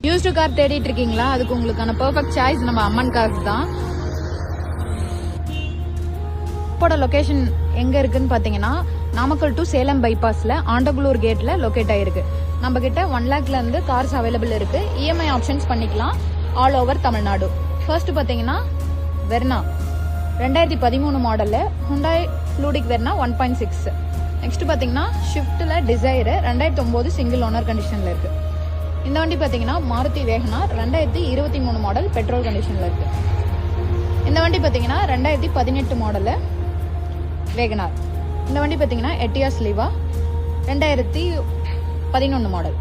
Used car தேடிட்டு இருக்கீங்களா? அதுக்கு உங்களுக்கான பெர்ஃபெக்ட் சாய்ஸ் நம்ம அம்மன் கார்ஸ் தான். இப்போட லொகேஷன் எங்க இருக்குன்னு பாத்தீங்கன்னா, நாமக்கல் டு சேலம் பைபாஸ்ல ஆண்டகுளூர் கேட்ல லொகேட் ஆயிருக்கு. நம்ம கிட்ட 1 lakhல இருந்து கார்ஸ் அவைலபிள் இருக்கு. இஎம்ஐ ஆப்ஷன்ஸ் பண்ணிக்கலாம் ஆல் ஓவர் தமிழ்நாடு. ஃபர்ஸ்ட் பாத்தீங்கன்னா வெர்னா 2013 மாடல்ல ஹுண்டாய் ஃப்ளூடிக் வெர்னா 1.6. நெக்ஸ்ட் பாத்தீங்கன்னா ஷிஃப்ட்ல டிசைர் 2009 சிங்கிள் ஓனர் கண்டிஷன்ல இருக்கு. இந்த வண்டி பாத்தீங்கன்னா மாருதி வேகனார் 2023 மாடல் பெட்ரோல் கண்டிஷன்ல இருக்கு. இந்த வண்டி பாத்தீங்கன்னா 2018 மாடல் வேகனார். இந்த வண்டி பாத்தீங்கன்னா Etios Liva 2011 model.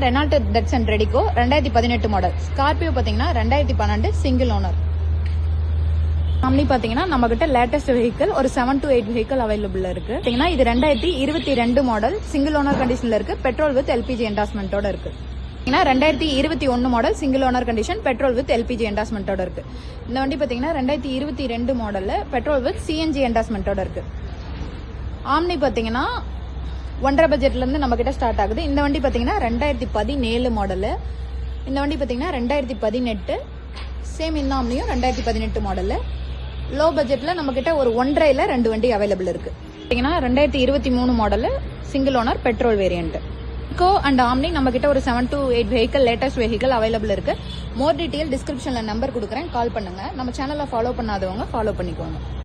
Renault Datsun Redigo 2018 model. Scorpio பாத்தீங்கன்னா 2012 சிங்கிள் ஓனர். ஆம்னி பாத்தீங்கன்னா நம்ம கிட்ட லேட்டஸ்ட் வெஹிக்கிள் ஒரு 7 to 8 வெஹிக்கிள் அவைலபிள் இருக்கு. பாத்தீங்கன்னா இது 2022 மாடல் சிங்கிள் ஓனர் கண்டிஷன்ல இருக்கு. பெட்ரோல் வித் எல்பிஜி என்டாஸ்மெண்டோட இருக்கு. 2021 model single owner condition petrol with LPG என்டாஸ்மெண்டோட இருக்கு. இந்த வண்டி பாத்தீங்கன்னா 2022 மாடல்ல பெட்ரோல் வித் சிஎன்ஜி என்டாஸ்மெண்டோட இருக்கு. ஆம்னி பாத்தீங்கன்னா 1.5 பட்ஜெட்ல இருந்து நம்ம கிட்ட ஸ்டார்ட் ஆகுது. இந்த வண்டி பாத்தீங்கன்னா 2017 மாடல். இந்த வண்டி பாத்தீங்கன்னா 2018 சேம். இந்த ஆம்னியும் 2018 மாடல். லோ பட்ஜெட்ல நம்ம கிட்ட ஒரு 1.5ல 2 வண்டி அவைலபிள் இருக்கு. பாத்தீங்கன்னா 2023 model single owner petrol variant. Go and Omni நம்ம கிட்ட ஒரு 7 to 8 vehicle latest vehicle available இருக்கு. மோர் டீடைல் டிஸ்கிரிப்ஷன்ல நம்பர் கொடுக்குறேன், கால் பண்ணுங்க. நம்ம சேனலை ஃபாலோ பண்ணாதவங்க ஃபாலோ பண்ணிக்கோங்க.